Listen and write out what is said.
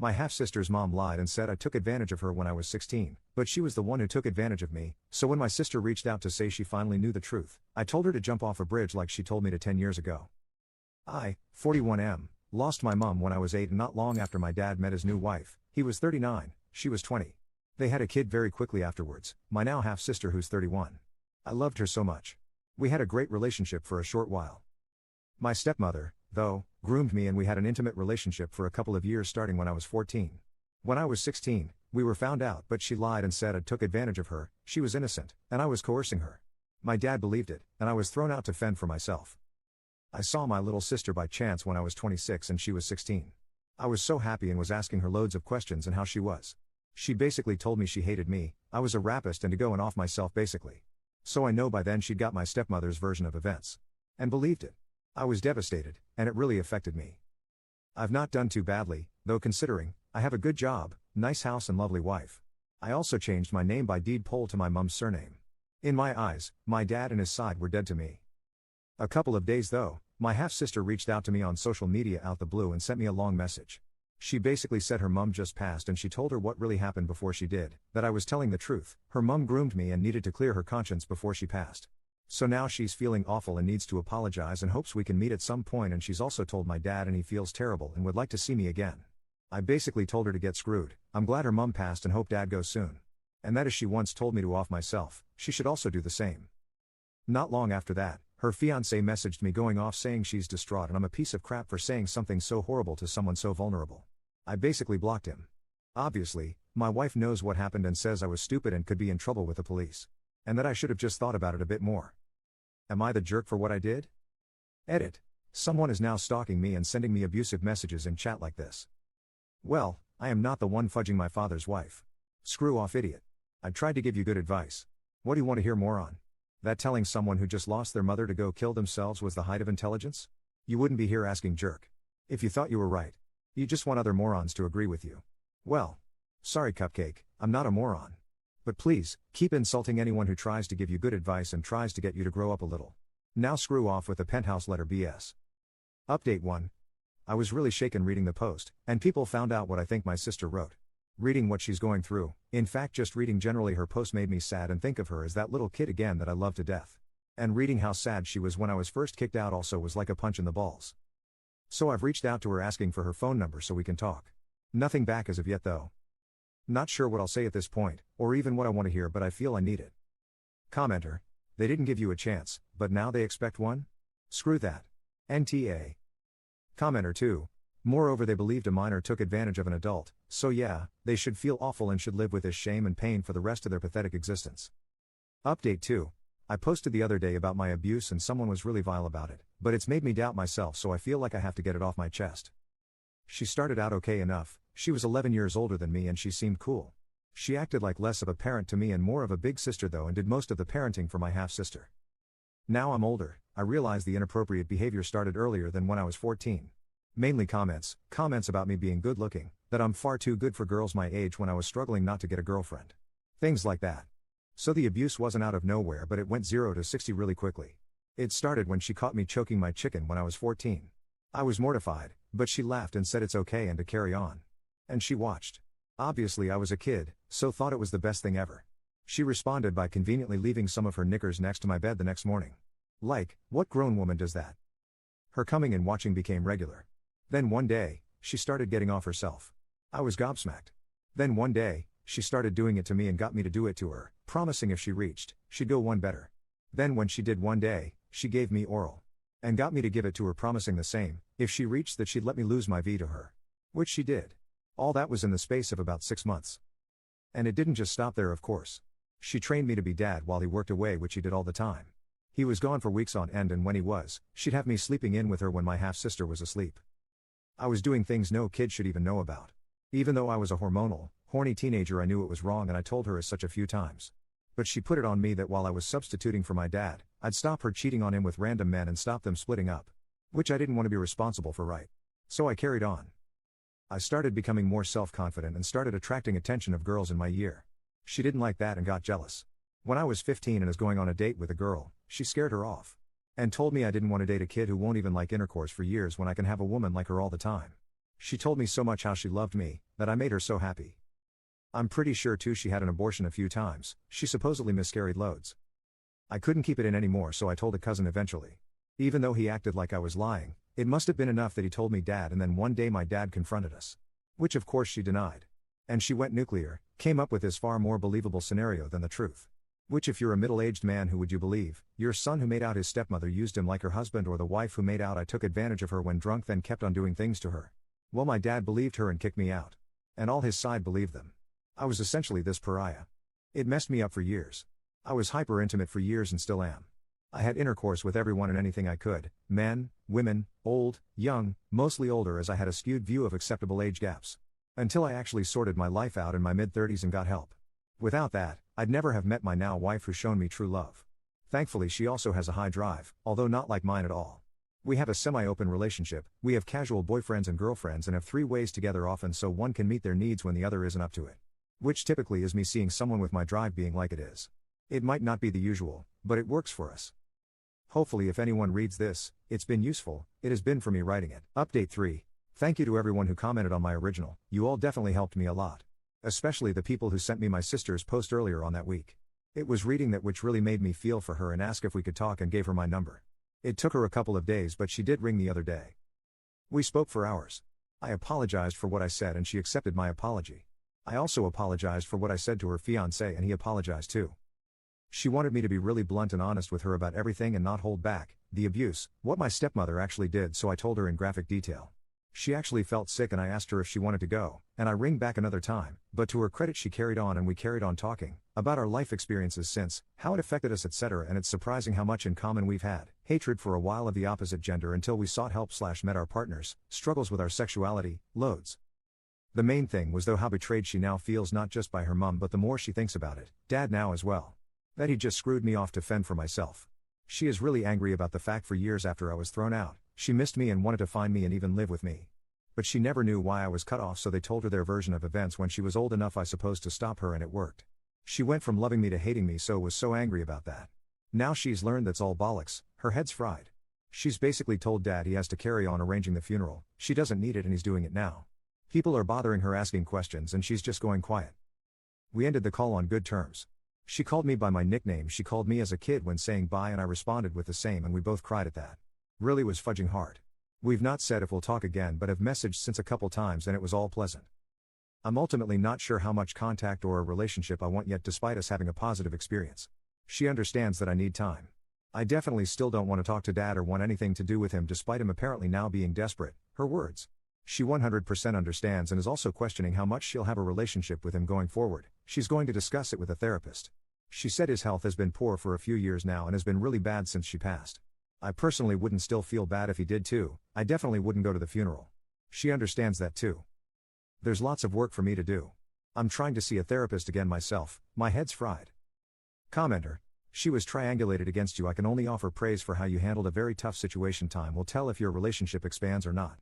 My half-sister's mom lied and said I took advantage of her when I was 16, but she was the one who took advantage of me, so when my sister reached out to say she finally knew the truth, I told her to jump off a bridge like she told me to 10 years ago. I, 41M, lost my mom when I was 8 and not long after my dad met his new wife. He was 39, she was 20. They had a kid very quickly afterwards, my now half-sister who's 31. I loved her so much. We had a great relationship for a short while. My stepmother, though, groomed me and we had an intimate relationship for a couple of years starting when I was 14. When I was 16, we were found out but she lied and said I took advantage of her, she was innocent, and I was coercing her. My dad believed it, and I was thrown out to fend for myself. I saw my little sister by chance when I was 26 and she was 16. I was so happy and was asking her loads of questions and how she was. She basically told me she hated me, I was a rapist and to go and off myself basically. So I know by then she'd got my stepmother's version of events. And believed it. I was devastated, and it really affected me. I've not done too badly, though considering, I have a good job, nice house and lovely wife. I also changed my name by deed poll to my mum's surname. In my eyes, my dad and his side were dead to me. A couple of days though, my half-sister reached out to me on social media out the blue and sent me a long message. She basically said her mum just passed and she told her what really happened before she did, that I was telling the truth, her mum groomed me and needed to clear her conscience before she passed. So now she's feeling awful and needs to apologize and hopes we can meet at some point, and she's also told my dad and he feels terrible and would like to see me again. I basically told her to get screwed. I'm glad her mum passed and hope dad goes soon. And that as she once told me to off myself, she should also do the same. Not long after that, her fiancé messaged me going off saying she's distraught and I'm a piece of crap for saying something so horrible to someone so vulnerable. I basically blocked him. Obviously, my wife knows what happened and says I was stupid and could be in trouble with the police. And that I should have just thought about it a bit more. Am I the jerk for what I did? Edit. Someone is now stalking me and sending me abusive messages in chat like this. Well, I am not the one fudging my father's wife. Screw off, idiot. I tried to give you good advice. What do you want to hear more on? That telling someone who just lost their mother to go kill themselves was the height of intelligence? You wouldn't be here asking jerk. If you thought you were right. You just want other morons to agree with you. Well. Sorry Cupcake, I'm not a moron. But please, keep insulting anyone who tries to give you good advice and tries to get you to grow up a little. Now screw off with the penthouse letter BS. Update 1. I was really shaken reading the post, and people found out what I think my sister wrote. Reading what she's going through, in fact just reading generally her post made me sad and think of her as that little kid again that I love to death. And reading how sad she was when I was first kicked out also was like a punch in the balls. So I've reached out to her asking for her phone number so we can talk. Nothing back as of yet though. Not sure what I'll say at this point, or even what I want to hear, but I feel I need it. Commenter. They didn't give you a chance, but now they expect one? Screw that. NTA. Commenter 2. Moreover, they believed a minor took advantage of an adult, so yeah, they should feel awful and should live with this shame and pain for the rest of their pathetic existence. Update 2. I posted the other day about my abuse and someone was really vile about it, but it's made me doubt myself, so I feel like I have to get it off my chest. She started out okay enough. She was 11 years older than me and she seemed cool. She acted like less of a parent to me and more of a big sister though, and did most of the parenting for my half-sister. Now I'm older, I realize the inappropriate behavior started earlier than when I was 14. Mainly comments about me being good looking, that I'm far too good for girls my age when I was struggling not to get a girlfriend. Things like that. So the abuse wasn't out of nowhere, but it went 0 to 60 really quickly. It started when she caught me choking my chicken when I was 14. I was mortified, but she laughed and said it's okay and to carry on. And she watched. Obviously I was a kid, so thought it was the best thing ever. She responded by conveniently leaving some of her knickers next to my bed the next morning. Like, what grown woman does that? Her coming and watching became regular. Then one day, she started getting off herself. I was gobsmacked. Then one day, she started doing it to me and got me to do it to her, promising if she reached, she'd go one better. Then when she did one day, she gave me oral. And got me to give it to her, promising the same, if she reached that she'd let me lose my V to her. Which she did. All that was in the space of about 6 months. And it didn't just stop there, of course. She trained me to be dad while he worked away, which he did all the time. He was gone for weeks on end, and when he was, she'd have me sleeping in with her when my half-sister was asleep. I was doing things no kid should even know about. Even though I was a hormonal, horny teenager, I knew it was wrong and I told her as such a few times. But she put it on me that while I was substituting for my dad, I'd stop her cheating on him with random men and stop them splitting up. Which I didn't want to be responsible for, right? So I carried on. I started becoming more self-confident and started attracting attention of girls in my year. She didn't like that and got jealous. When I was 15 and was going on a date with a girl, she scared her off. And told me I didn't want to date a kid who won't even like intercourse for years when I can have a woman like her all the time. She told me so much how she loved me, that I made her so happy. I'm pretty sure too she had an abortion a few times, she supposedly miscarried loads. I couldn't keep it in anymore, so I told a cousin eventually. Even though he acted like I was lying, it must have been enough that he told me dad, and then one day my dad confronted us. Which of course she denied. And she went nuclear, came up with this far more believable scenario than the truth. Which, if you're a middle-aged man, who would you believe? Your son who made out his stepmother used him like her husband, or the wife who made out I took advantage of her when drunk then kept on doing things to her? Well, my dad believed her and kicked me out. And all his side believed them. I was essentially this pariah. It messed me up for years. I was hyper-intimate for years and still am. I had intercourse with everyone and anything I could, men, women, old, young, mostly older, as I had a skewed view of acceptable age gaps. Until I actually sorted my life out in my mid-30s and got help. Without that, I'd never have met my now wife, who's shown me true love. Thankfully she also has a high drive, although not like mine at all. We have a semi-open relationship, we have casual boyfriends and girlfriends and have 3 ways together often so one can meet their needs when the other isn't up to it. Which typically is me seeing someone with my drive being like it is. It might not be the usual, but it works for us. Hopefully if anyone reads this, it's been useful. It has been for me writing it. Update 3. Thank you to everyone who commented on my original, you all definitely helped me a lot. Especially the people who sent me my sister's post earlier on that week. It was reading that which really made me feel for her and ask if we could talk and gave her my number. It took her a couple of days, but she did ring the other day. We spoke for hours. I apologized for what I said and she accepted my apology. I also apologized for what I said to her fiancé and he apologized too. She wanted me to be really blunt and honest with her about everything and not hold back, the abuse, what my stepmother actually did, so I told her in graphic detail. She actually felt sick and I asked her if she wanted to go, and I ring back another time, but to her credit she carried on and we carried on talking, about our life experiences since, how it affected us etc. And it's surprising how much in common we've had, hatred for a while of the opposite gender until we sought help / met our partners, struggles with our sexuality, loads. The main thing was though how betrayed she now feels, not just by her mum but the more she thinks about it, dad now as well. That he just screwed me off to fend for myself. She is really angry about the fact for years after I was thrown out, she missed me and wanted to find me and even live with me. But she never knew why I was cut off, so they told her their version of events when she was old enough I suppose to stop her, and it worked. She went from loving me to hating me, so was so angry about that. Now she's learned that's all bollocks, her head's fried. She's basically told dad he has to carry on arranging the funeral, she doesn't need it and he's doing it now. People are bothering her asking questions and she's just going quiet. We ended the call on good terms. She called me by my nickname she called me as a kid when saying bye and I responded with the same and we both cried at that. Really was fudging hard. We've not said if we'll talk again but have messaged since a couple times and it was all pleasant. I'm ultimately not sure how much contact or a relationship I want yet despite us having a positive experience. She understands that I need time. I definitely still don't want to talk to dad or want anything to do with him despite him apparently now being desperate, her words. She 100% understands and is also questioning how much she'll have a relationship with him going forward. She's going to discuss it with a therapist. She said his health has been poor for a few years now and has been really bad since she passed. I personally wouldn't still feel bad if he did too, I definitely wouldn't go to the funeral. She understands that too. There's lots of work for me to do. I'm trying to see a therapist again myself, my head's fried. Commenter. She was triangulated against you. I can only offer praise for how you handled a very tough situation. Time will tell if your relationship expands or not.